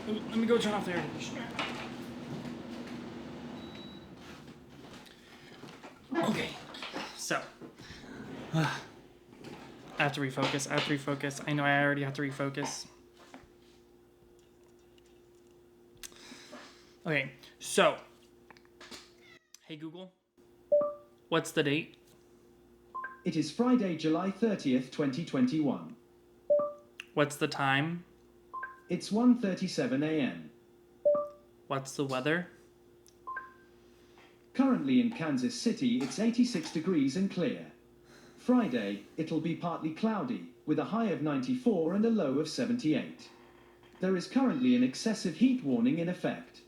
Let me go turn off the air conditioner. Okay, so I have to refocus. I know I already have to refocus. Okay, so hey Google, what's the date? It is Friday, July 30th, 2021. What's the time? It's 1:37 a.m. What's the weather? Currently in Kansas City, it's 86 degrees and clear. Friday, it'll be partly cloudy, with a high of 94 and a low of 78. There is currently an excessive heat warning in effect.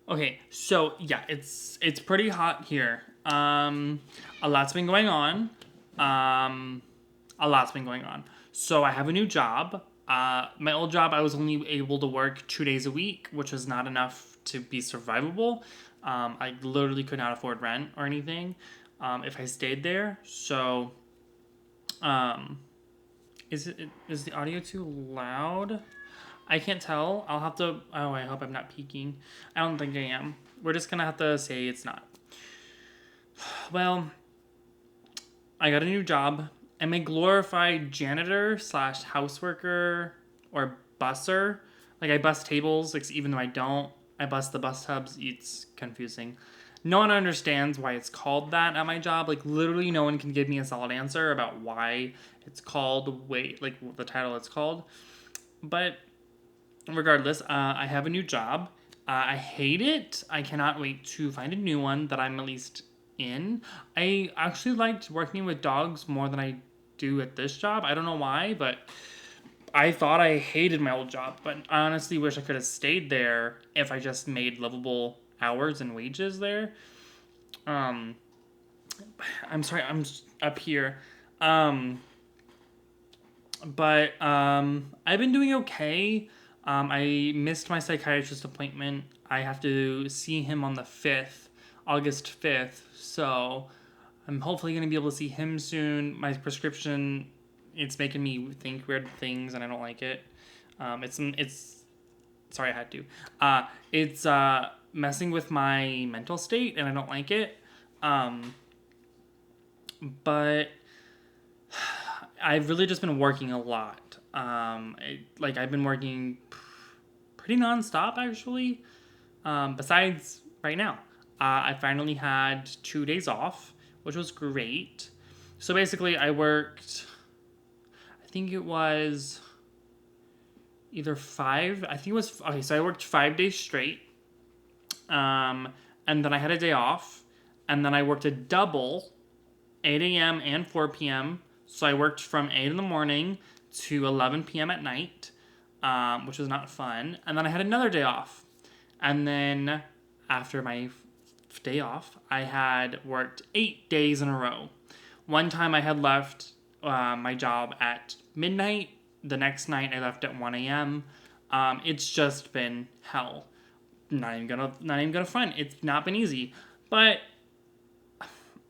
Okay, so yeah, it's pretty hot here. A lot's been going on. Um, a lot's been going on. So I have a new job. My old job, I was only able to work 2 days a week, which was not enough to be survivable. I literally could not afford rent or anything if I stayed there. So, um, is the audio too loud? I can't tell. I'll have to. Oh, I hope I'm not peaking. I don't think I am. We're just gonna have to say it's not. Well, I got a new job. I'm a glorified janitor slash houseworker or busser. Like I bus tables, like, even though I don't. I bus the bus tubs. It's confusing. No one understands why it's called that at my job. Like literally, no one can give me a solid answer about why it's called. Wait, like the title it's called. But regardless, I have a new job. I hate it. I cannot wait to find a new one that I'm at least in. I actually liked working with dogs more than I do at this job. I don't know why, but I thought I hated my old job. But I honestly wish I could have stayed there if I just made livable hours and wages there. Um, I'm sorry, I'm up here. Um, but I've been doing okay. I missed my psychiatrist appointment. I have to see him on the 5th, August 5th. So I'm hopefully going to be able to see him soon. My prescription, it's making me think weird things and I don't like it. Sorry, I had to. It's messing with my mental state and I don't like it. But I've really just been working a lot. I've been working pretty nonstop actually. Besides right now, I finally had 2 days off, which was great. So basically, I worked. I think it was either five. I think it was okay. So I worked 5 days straight, and then I had a day off, and then I worked a double, 8 a.m. and 4 p.m. So I worked from 8 in the morning to 11 p.m. at night, which was not fun. And then I had another day off. And then after my day off, I had worked 8 days in a row. One time I had left my job at midnight. The next night I left at 1 a.m. It's just been hell. Not even gonna front. It's not been easy, but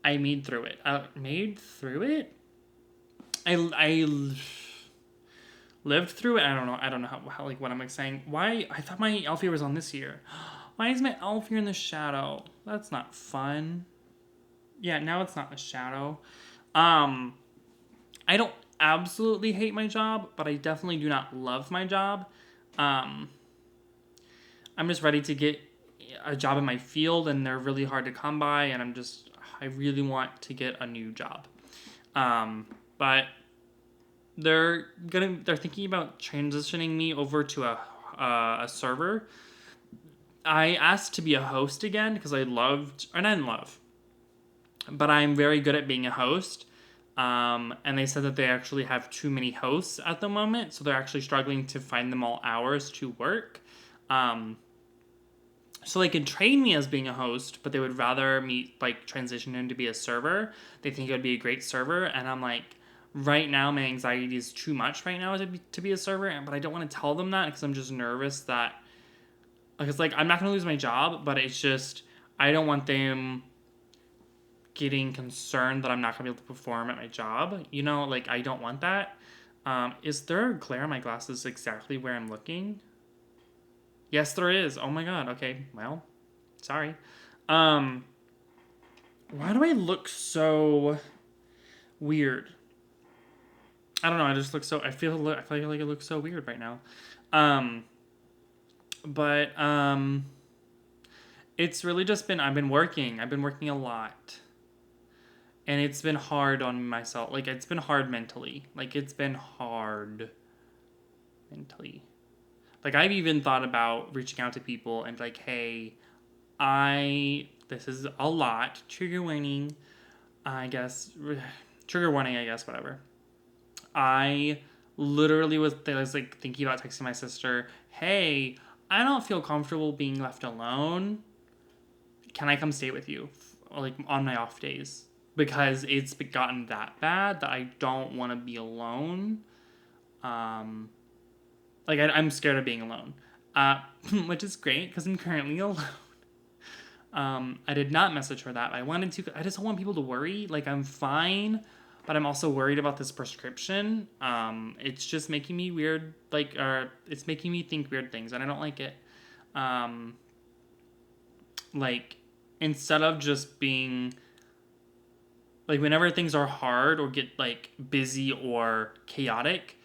I made through it. I lived through it. I don't know. I don't know how like what I'm saying. Why? I thought my elf ear was on this year. Why is my elf ear in the shadow? That's not fun. Yeah, now it's not in the shadow. Um, I don't absolutely hate my job, but I definitely do not love my job. Um, I'm just ready to get a job in my field, and they're really hard to come by, and I really want to get a new job. But they're thinking about transitioning me over to a server. I asked to be a host again because I loved, and I didn't love, but I'm very good at being a host. And they said that they actually have too many hosts at the moment, so they're actually struggling to find them all hours to work. Um, so they could train me as being a host, but they would rather me like transition into be a server. They think it would be a great server, and I'm like, right now my anxiety is too much right now to be a server, but I don't want to tell them that because I'm just nervous that like it's like I'm not gonna lose my job, but it's just I don't want them getting concerned that I'm not going to be able to perform at my job. You know, like, I don't want that. Is there a glare on my glasses exactly where I'm looking? Yes, there is. Oh my god. Okay, well, sorry. Why do I look so weird? I don't know. I just look so. I feel like I look so weird right now. Um, but it's really just been. I've been working. I've been working a lot, and it's been hard on myself. Like it's been hard mentally. Like it's been hard mentally. Like I've even thought about reaching out to people and like, hey, this is a lot. Trigger warning. I guess trigger warning. I guess whatever. I literally was like thinking about texting my sister, "Hey, I don't feel comfortable being left alone. Can I come stay with you like on my off days?" Because it's gotten that bad that I don't want to be alone. Um like I'm scared of being alone. Which is great because I'm currently alone. I did not message her that. I wanted to. I just don't want people to worry. Like I'm fine, but I'm also worried about this prescription. It's just making me weird. Like, it's making me think weird things, and I don't like it. Um, like instead of just being like whenever things are hard or get like busy or chaotic,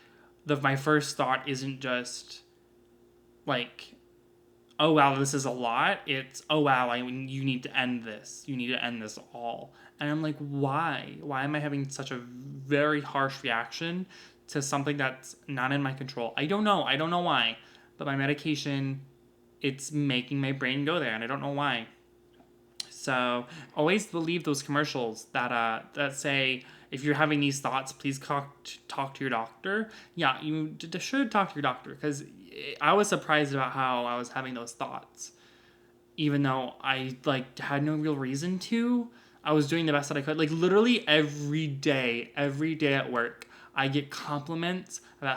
my first thought isn't just like, oh wow, this is a lot. It's, oh wow, you need to end this. You need to end this all. And I'm like, why? Why am I having such a very harsh reaction to something that's not in my control? I don't know. I don't know why. But my medication, it's making my brain go there, and I don't know why. So always believe those commercials that say, if you're having these thoughts, please talk to your doctor. Yeah, you should talk to your doctor, because I was surprised about how I was having those thoughts, even though I like had no real reason to. I was doing the best that I could. Like literally every day at work, I get compliments about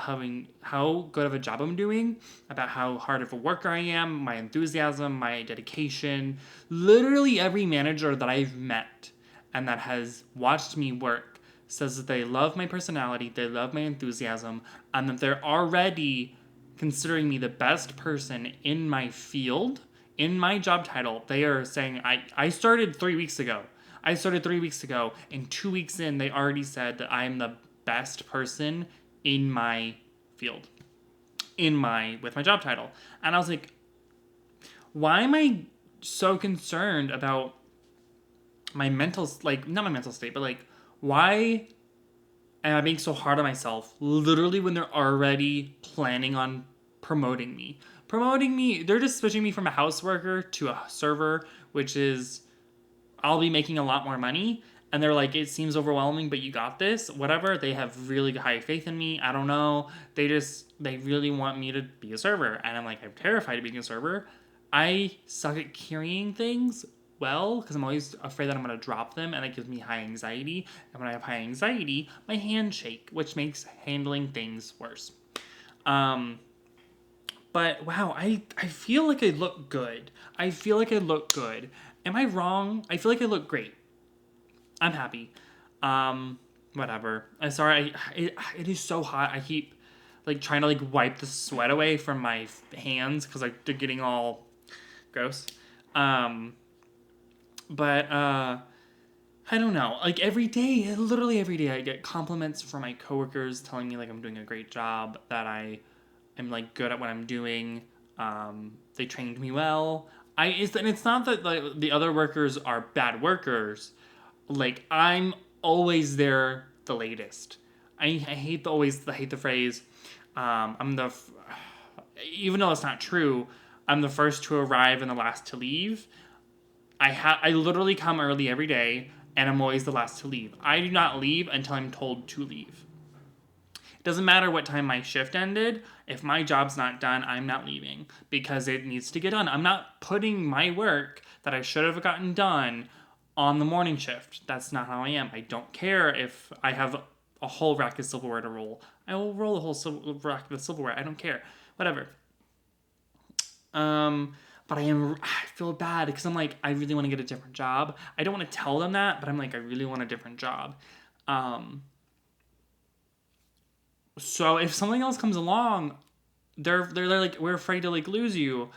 how good of a job I'm doing, about how hard of a worker I am, my enthusiasm, my dedication. Literally every manager that I've met and that has watched me work says that they love my personality, they love my enthusiasm, and that they're already considering me the best person in my field, in my job title. They are saying, I started 3 weeks ago. I started 3 weeks ago, and 2 weeks in, they already said that I am the best person in my field, with my job title. And I was like, why am I so concerned about my mental, like, not my mental state, but like, why am I being so hard on myself literally when they're already planning on promoting me? They're just switching me from a house worker to a server, which is, I'll be making a lot more money. And they're like, it seems overwhelming, but you got this. Whatever. They have really high faith in me. I don't know. They really want me to be a server. And I'm like, I'm terrified of being a server. I suck at carrying things well because I'm always afraid that I'm going to drop them, and that gives me high anxiety. And when I have high anxiety, my hands shake, which makes handling things worse. But wow, I feel like I look good. Am I wrong? I feel like I look great. I'm happy. Whatever. I'm sorry. It is so hot. I keep like trying to like wipe the sweat away from my hands because like they're getting all gross. But I don't know. Like literally every day, I get compliments from my coworkers telling me like I'm doing a great job, that I am like good at what I'm doing. They trained me well. And it's not that like the other workers are bad workers. Like I'm always there the latest. I hate I hate the phrase. I'm even though it's not true. I'm the first to arrive and the last to leave. I literally come early every day, and I'm always the last to leave. I do not leave until I'm told to leave. It doesn't matter what time my shift ended. If my job's not done, I'm not leaving because it needs to get done. I'm not putting my work that I should have gotten done on the morning shift. That's not how I am. I don't care if I have a whole rack of silverware to roll. I will roll a whole rack of silverware. I don't care. Whatever. Um, but I feel bad because I'm like, I really want to get a different job. I don't want to tell them that, but I'm like, I really want a different job. Um, so if something else comes along, they're like, we're afraid to like lose you.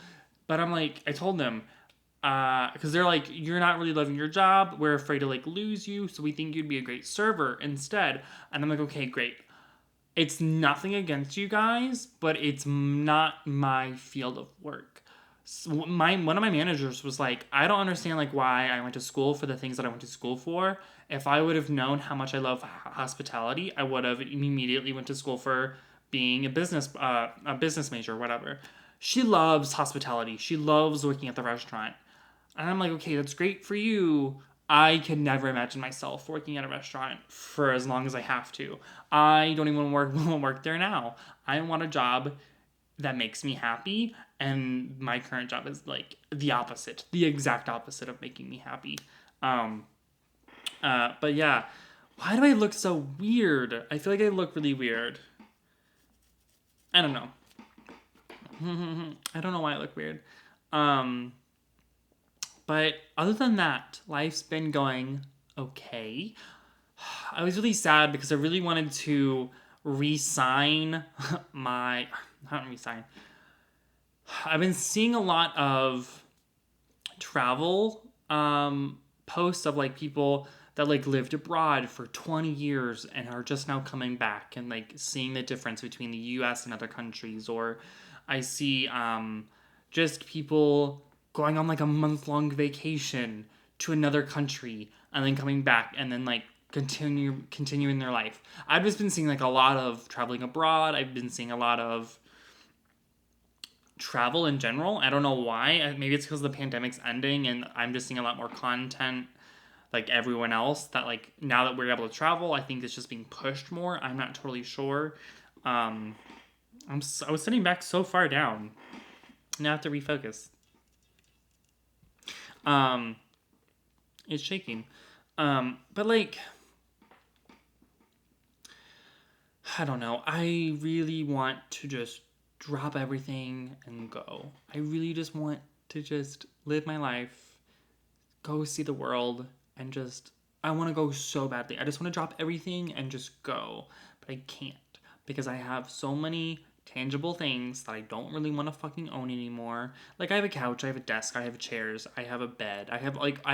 But I'm like, I told them, because they're like, you're not really loving your job. We're afraid to like lose you, so we think you'd be a great server instead. And I'm like, okay, great. It's nothing against you guys, but it's not my field of work. So one of my managers was like, I don't understand like why I went to school for the things that I went to school for. If I would have known how much I love hospitality, I would have immediately went to school for being a business major, or whatever. She loves hospitality. She loves working at the restaurant. And I'm like, okay, that's great for you. I could never imagine myself working at a restaurant for as long as I have to. I don't even want to work there now. I want a job that makes me happy, and my current job is like the opposite, the exact opposite of making me happy. Um, but yeah, why do I look so weird? I feel like I look really weird. I don't know. I don't know why I look weird. Um, But other than that, life's been going okay. I was really sad because I really wanted to re-sign my not re-sign. I've been seeing a lot of travel posts of like people that like lived abroad for 20 years and are just now coming back and like seeing the difference between the US and other countries, or I see just people going on like a month-long vacation to another country and then coming back and then like continuing their life. I've just been seeing like a lot of traveling abroad. I've been seeing a lot of travel in general. I don't know why. Maybe it's because the pandemic's ending and I'm just seeing a lot more content like everyone else that like now that we're able to travel, I think it's just being pushed more. I'm not totally sure. Um, I was sitting back so far down. Now I have to refocus. Um, it's shaking. But like I don't know. I really want to just drop everything and go. I really just want to just live my life, go see the world, and just. I want to go so badly. I just want to drop everything and just go. But I can't because I have so many tangible things that I don't really want to fucking own anymore. Like, I have a couch, I have a desk, I have chairs, I have a bed. I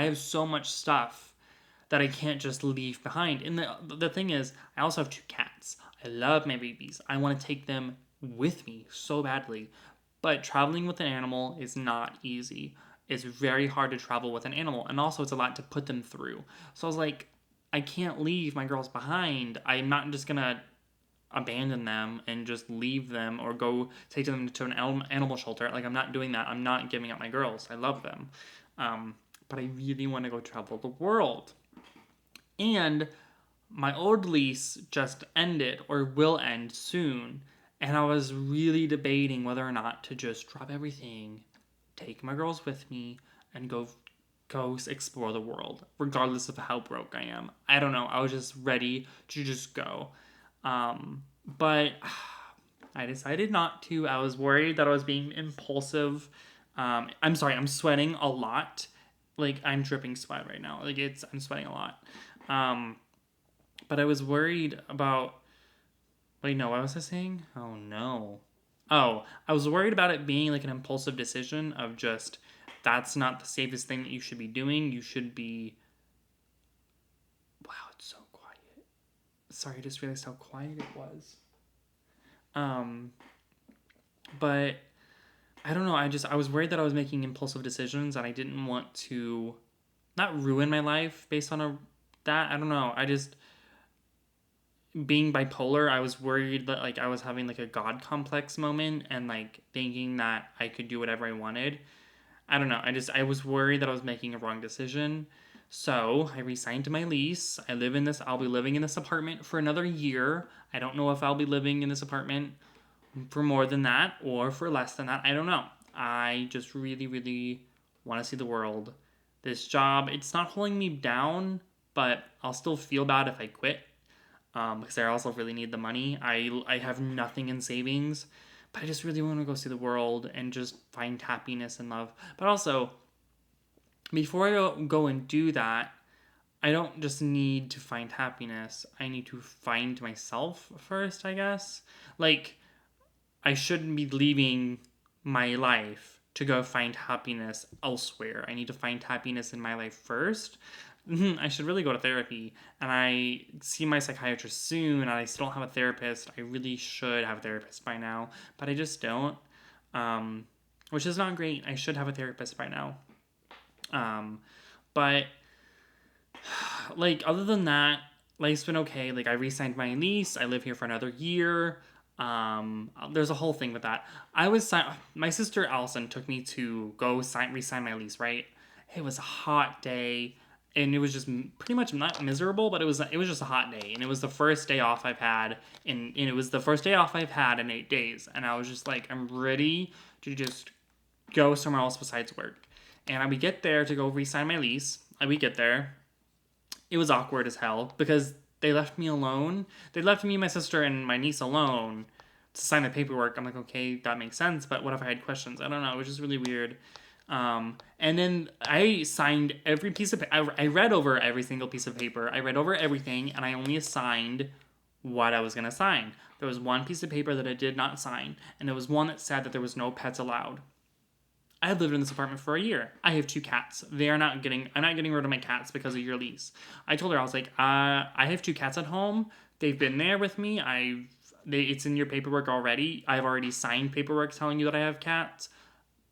have so much stuff that I can't just leave behind. And the thing is, I also have two cats. I love my babies. I want to take them with me so badly. But traveling with an animal is not easy. It's very hard to travel with an animal, and also it's a lot to put them through. So I was like, I can't leave my girls behind. I'm not just gonna abandon them and just leave them or go take them to an animal shelter. Like, I'm not doing that. I'm not giving up my girls. I love them. But I really want to go travel the world. And my old lease just ended or will end soon. And I was really debating whether or not to just drop everything, take my girls with me, and go explore the world, regardless of how broke I am. I don't know. I was just ready to just go. But I decided not to. I was worried that I was being impulsive. I'm sorry, I'm sweating a lot. Like, I'm dripping sweat right now. I'm sweating a lot. Um, but I was worried about. Wait, no, what was I saying? Oh, no. Oh, I was worried about it being like an impulsive decision of just, that's not the safest thing that you should be doing. You should be. Wow, it's so quiet. Sorry, I just realized how quiet it was. Um, but I don't know. I was worried that I was making impulsive decisions and I didn't want to not ruin my life based on that. I don't know. I just being bipolar, I was worried that like I was having like a god complex moment and like thinking that I could do whatever I wanted. I don't know. I was worried that I was making a wrong decision. So I resigned to my lease. I'll be living in this apartment for another year. I don't know if I'll be living in this apartment for more than that or for less than that. I don't know. I just really, really want to see the world. This job, it's not holding me down, but I'll still feel bad if I quit because I also really need the money. I have nothing in savings. but I just really want to go see the world and just find happiness and love. But also, before I go and do that, I don't just need to find happiness. I need to find myself first, I guess. Like, I shouldn't be leaving my life to go find happiness elsewhere. I need to find happiness in my life first. I should really go to therapy. And I see my psychiatrist soon, and I still don't have a therapist. I really should have a therapist by now, but I just don't. Which is not great. I should have a therapist by now. But like, other than that, life's been okay. Like, I re-signed my lease. I live here for another year. There's a whole thing with that. My sister Allison took me to go re-sign my lease. Right, it was a hot day, and it was just pretty much not miserable, but it was just a hot day, and it was the first day off I've had, and it was the first day off I've had in 8 days, and I was just like, I'm ready to just go somewhere else besides work. And we get there to go re-sign my lease, and we get there. It was awkward as hell because they left me alone. They left me, my sister, and my niece alone to sign the paperwork. I'm like, okay, that makes sense, but what if I had questions? I don't know. It was just really weird. And then I signed every piece of... I read over every single piece of paper. I read over everything, and I only assigned what I was going to sign. There was one piece of paper that I did not sign, and it was one that said that there was no pets allowed. I had lived in this apartment for a year. I have 2 cats. I'm not getting rid of my cats because of your lease. I told her, I was like, I have 2 cats at home. They've been there with me. It's in your paperwork already. I've already signed paperwork telling you that I have cats.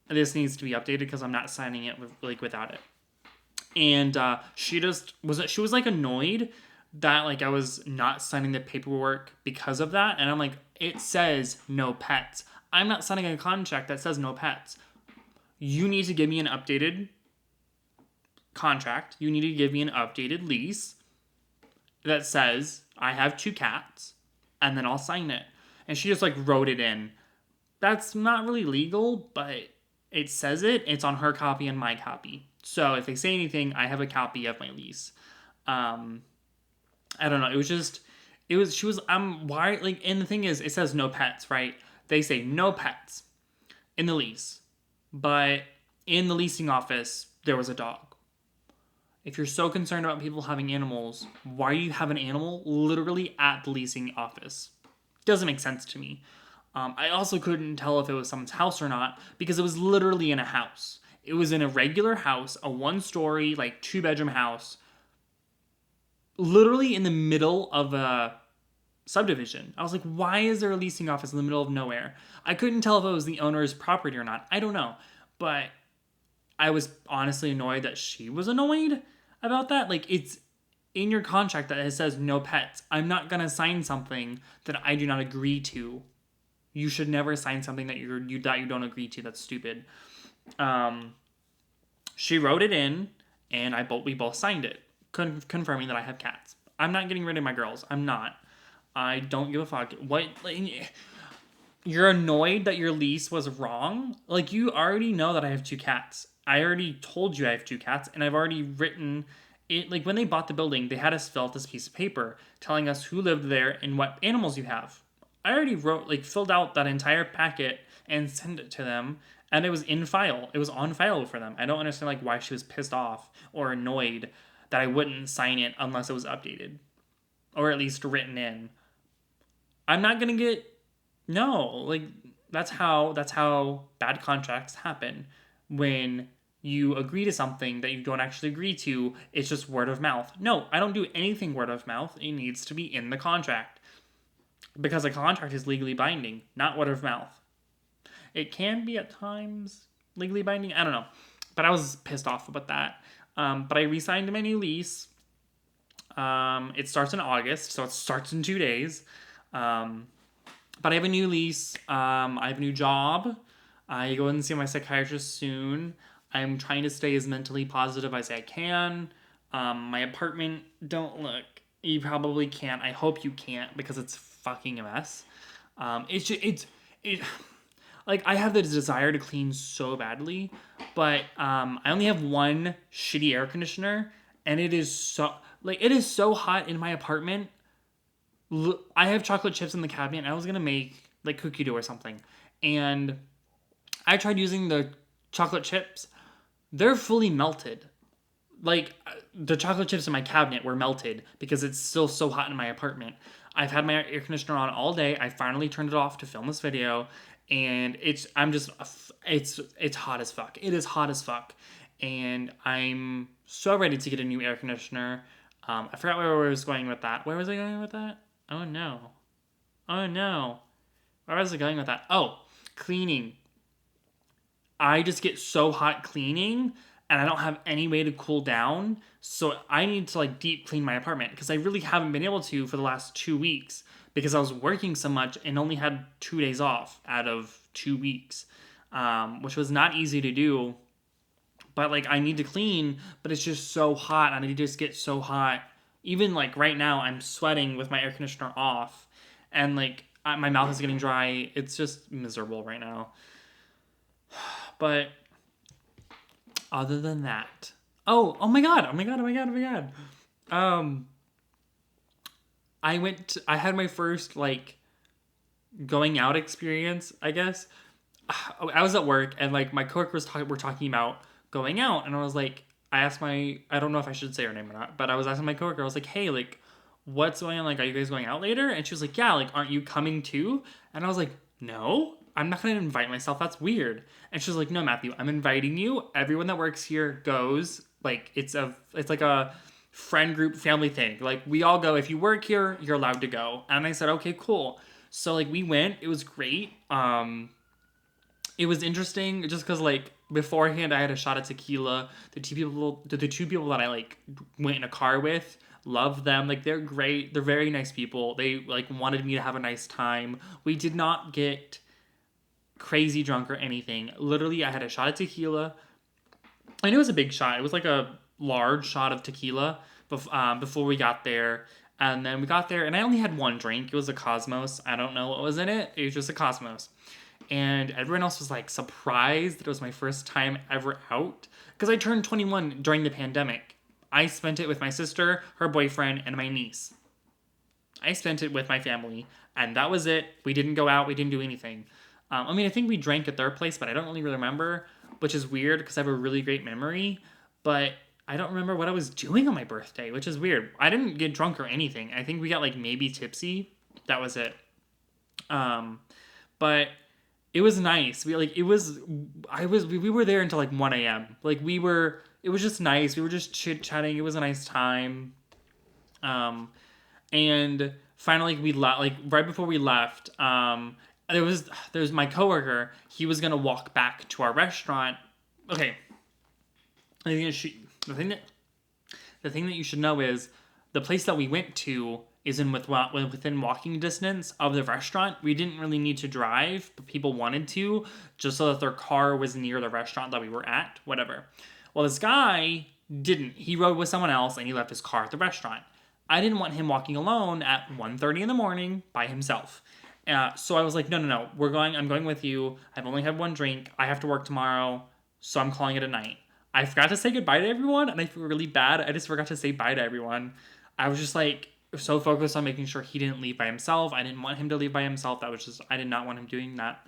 This needs to be updated because I'm not signing it without it. And she was like annoyed that like I was not signing the paperwork because of that. And I'm like, it says no pets. I'm not signing a contract that says no pets. You need to give me an updated contract. You need to give me an updated lease that says I have 2 cats, and then I'll sign it. And she just like wrote it in. That's not really legal, but it says it. It's on her copy and my copy. So if they say anything, I have a copy of my lease. I don't know. She was, why, like, and the thing is, it says no pets, right? They say no pets in the lease. But in the leasing office, there was a dog. If you're so concerned about people having animals, why do you have an animal literally at the leasing office? Doesn't make sense to me. I also couldn't tell if it was someone's house or not because it was literally in a house. It was in a regular house, a 1-story, like 2-bedroom house, literally in the middle of a subdivision. I was like, why is there a leasing office in the middle of nowhere? I couldn't tell if it was the owner's property or not. I don't know. But I was honestly annoyed that she was annoyed about that. Like, it's in your contract that it says no pets. I'm not going to sign something that I do not agree to. You should never sign something that you don't agree to. That's stupid. She wrote it in, and we both signed it, confirming that I have cats. I'm not getting rid of my girls. I'm not. I don't give a fuck. What? Like, you're annoyed that your lease was wrong? Like, you already know that I have 2 cats. I already told you I have 2 cats, and I've already written it. Like, when they bought the building, they had us fill out this piece of paper telling us who lived there and what animals you have. I already filled out that entire packet and sent it to them, and it was in file. It was on file for them. I don't understand, like, why she was pissed off or annoyed that I wouldn't sign it unless it was updated or at least written in. I'm not gonna get... No, like, that's how bad contracts happen. When you agree to something that you don't actually agree to, it's just word of mouth. No, I don't do anything word of mouth. It needs to be in the contract. Because a contract is legally binding, not word of mouth. It can be at times legally binding. I don't know. But I was pissed off about that. But I re-signed my new lease. It starts in August, so it starts in 2 days. But I have a new lease. I have a new job. I go and see my psychiatrist soon. I'm trying to stay as mentally positive as I can. My apartment, don't look. You probably can't. I hope you can't because it's fucking a mess. Like, I have the desire to clean so badly, but I only have one shitty air conditioner, and it is so hot in my apartment. I have chocolate chips in the cabinet. I was gonna make like cookie dough or something, And I tried using the chocolate chips. They're fully melted. Like, the chocolate chips in my cabinet were melted because it's still so hot in my apartment. I've had my air conditioner on all day. I finally turned it off to film this video, and it's hot as fuck. It is hot as fuck, and I'm so ready to get a new air conditioner. I forgot where I was going with that. Where was I going with that? Oh no. Oh no. Where was I going with that? Oh, cleaning. I just get so hot cleaning and I don't have any way to cool down. So I need to like deep clean my apartment because I really haven't been able to for the last 2 weeks because I was working so much and only had 2 days off out of 2 weeks, which was not easy to do. But like I need to clean, but it's just so hot and I just get so hot. Even like right now, I'm sweating with my air conditioner off and like my mouth is getting dry. It's just miserable right now. But other than that, oh my god, oh my god, oh my god, oh my god. Um, I had my first like going out experience, I guess. I was at work and like my coworkers were talking about going out, and I was like, I don't know if I should say her name or not, but I was asking my coworker, I was like, hey, like, what's going on? Like, are you guys going out later? And she was like, yeah, like, aren't you coming too? And I was like, no, I'm not gonna invite myself. That's weird. And she was like, no, Matthew, I'm inviting you. Everyone that works here goes. Like, it's like a friend group family thing. Like, we all go. If you work here, you're allowed to go. And I said, okay, cool. So like we went. It was great. It was interesting just because like beforehand I had a shot of tequila. The two people that I like went in a car with, love them. Like they're great. They're very nice people. They like wanted me to have a nice time. We did not get crazy drunk or anything. Literally, I had a shot of tequila, and it was a big shot. It was like a large shot of tequila before we got there. And then we got there, and I only had one drink. It was a Cosmos. I don't know what was in it. It was just a Cosmos. And everyone else was like surprised that it was my first time ever out because I turned 21 during the pandemic. I spent it with my sister, her boyfriend, and my niece. I spent it with my family, and that was it. We didn't go out, we didn't do anything. I mean, I think we drank at their place, but I don't really remember, which is weird because I have a really great memory. But I don't remember what I was doing on my birthday, which is weird. I didn't get drunk or anything. I think we got like maybe tipsy. That was it. Um, but it was nice. We were there until like 1 a.m. Like it was just nice. We were just chit chatting. It was a nice time. Um, and finally like right before we left, there was my coworker. He was gonna walk back to our restaurant. Okay, I think the thing that you should know is the place that we went to is within walking distance of the restaurant. We didn't really need to drive, but people wanted to just so that their car was near the restaurant that we were at. Whatever. Well, this guy didn't. He rode with someone else and he left his car at the restaurant. I didn't want him walking alone at 1:30 in the morning by himself. So I was like, no, no, no, I'm going with you. I've only had one drink. I have to work tomorrow, so I'm calling it a night. I forgot to say goodbye to everyone, and I feel really bad. I just forgot to say bye to everyone. I was just like so focused on making sure he didn't leave by himself. I didn't want him to leave by himself. I did not want him doing that.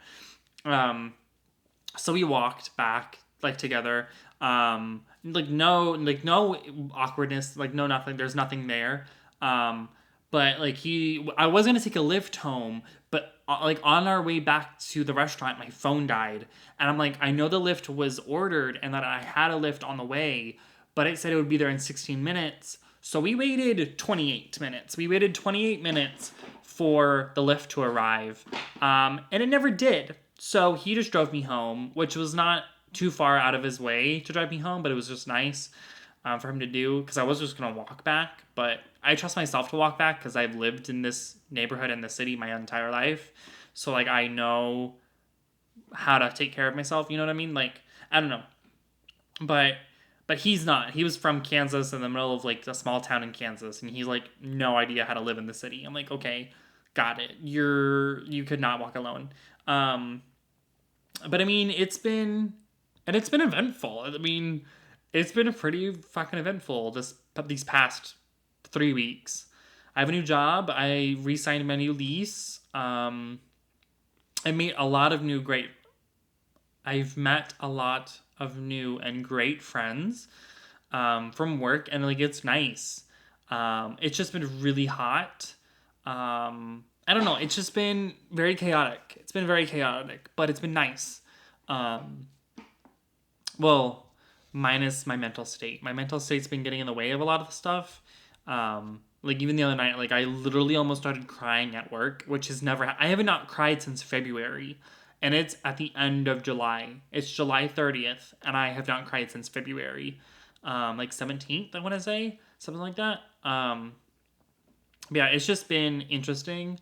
So we walked back like together. No awkwardness, like no nothing. There's nothing there. But like I was gonna take a lift home, but like on our way back to the restaurant, my phone died, and I'm like, I know the lift was ordered and that I had a lift on the way, but it said it would be there in 16 minutes. So we waited 28 minutes. We waited 28 minutes for the lift to arrive, and it never did. So he just drove me home, which was not too far out of his way to drive me home, but it was just nice for him to do because I was just gonna walk back. But I trust myself to walk back because I've lived in this neighborhood in the city my entire life, so like I know how to take care of myself. You know what I mean? Like I don't know, but he's not. He was from Kansas in the middle of like a small town in Kansas, and he's like no idea how to live in the city. I'm like okay, got it. You could not walk alone. But I mean it's been eventful. I mean it's been pretty fucking eventful these past 3 weeks. I have a new job. I re-signed my new lease. I made a lot of I've met a lot of new and great friends from work, and like it's nice. It's just been really hot. I don't know. It's just been very chaotic. It's been very chaotic, but it's been nice. Um, well, minus my mental state. My mental state's been getting in the way of a lot of the stuff. Like even the other night, like I literally almost started crying at work, which has never. I haven't not cried since February, and it's at the end of July. It's July 30th, and I have not cried since February, like 17th. I want to say something like that. Yeah, it's just been interesting.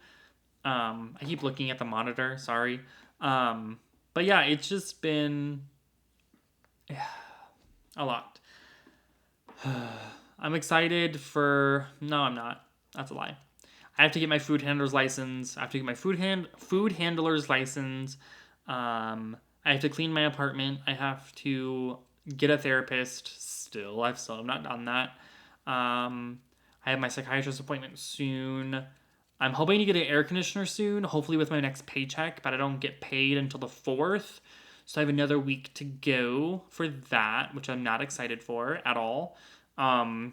I keep looking at the monitor. Sorry. But yeah, it's just been a lot. I'm excited for. No, I'm not. That's a lie. I have to get my food handler's license. I have to get my food handler's license. I have to clean my apartment. I have to get a therapist. I've still have not done that. I have my psychiatrist appointment soon. I'm hoping to get an air conditioner soon, hopefully with my next paycheck, but I don't get paid until the 4th. So I have another week to go for that, which I'm not excited for at all. Um,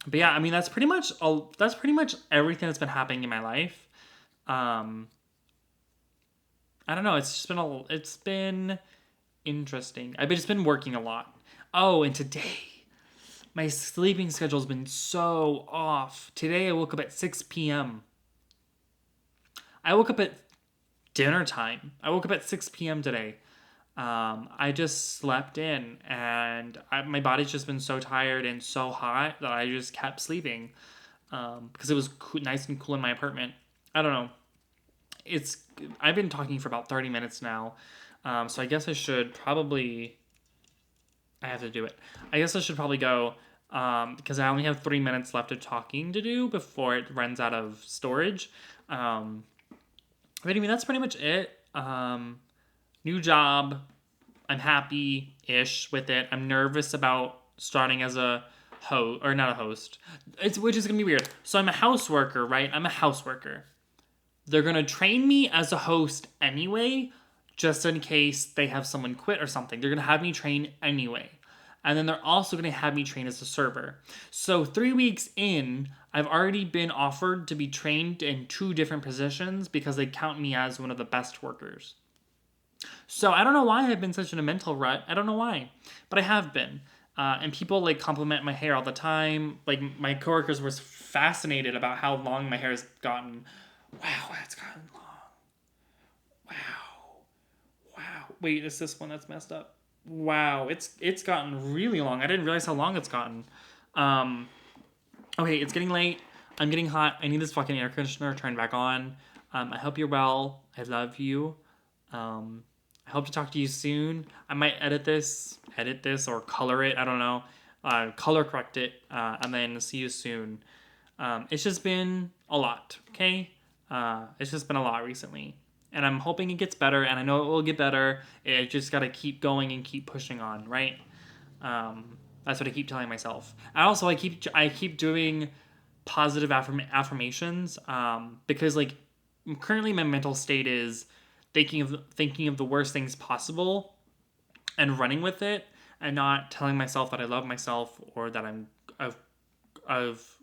but yeah, I mean that's pretty much everything that's been happening in my life. Um, I don't know, it's been interesting. I've just been working a lot. Oh, and today my sleeping schedule's been so off. Today I woke up at 6 p.m. I woke up at dinner time. I woke up at 6 p.m. today. I just slept in, and my body's just been so tired and so hot that I just kept sleeping because it was nice and cool in my apartment. I don't know. It's I've been talking for about 30 minutes now, so I guess I should probably. I have to do it. I guess I should probably go because I only have 3 minutes left of talking to do before it runs out of storage. Um, but I mean, that's pretty much it. New job. I'm happy ish with it. I'm nervous about starting as a host, or not a host. Which is gonna be weird. So I'm a house worker, right? I'm a house worker. They're gonna train me as a host anyway, just in case they have someone quit or something. They're gonna have me train anyway. And then they're also gonna have me train as a server. So 3 weeks in, I've already been offered to be trained in 2 different positions because they count me as one of the best workers. So I don't know why I've been such in a mental rut. I don't know why, but I have been. And people like compliment my hair all the time. Like my coworkers were fascinated about how long my hair has gotten. Wow, it's gotten long. Wow, wow. Wait, is this one that's messed up? Wow, it's gotten really long. I didn't realize how long it's gotten. Um, okay, it's getting late. I'm getting hot. I need this fucking air conditioner turned back on. I hope you're well. I love you. Um, I hope to talk to you soon. I might edit this, or color it. I don't know. Color correct it, and then see you soon. It's just been a lot. Okay, it's just been a lot recently, and I'm hoping it gets better. And I know it will get better. It just gotta keep going and keep pushing on, right? That's what I keep telling myself. And also, I keep doing positive affirmations because like currently my mental state is thinking of the worst things possible and running with it, and not telling myself that I love myself or that I'm of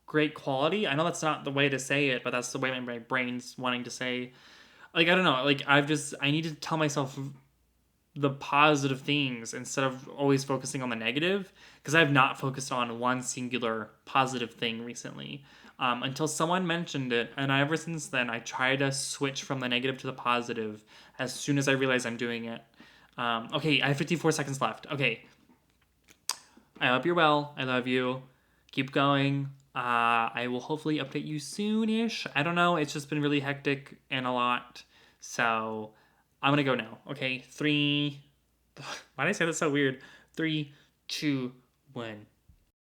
great quality. I know that's not the way to say it, but that's the way my brain's wanting to say. Like I don't know. Like I need to tell myself the positive things instead of always focusing on the negative, because I've not focused on one singular positive thing recently until someone mentioned it, and ever since then I try to switch from the negative to the positive as soon as I realize I'm doing it. Okay, I have 54 seconds left. Okay, I hope you're well. I love you. Keep going. I will hopefully update you soon-ish. I don't know. It's just been really hectic and a lot. So I'm gonna go now. Okay, three. Why did I say that so weird? 3, 2, 1.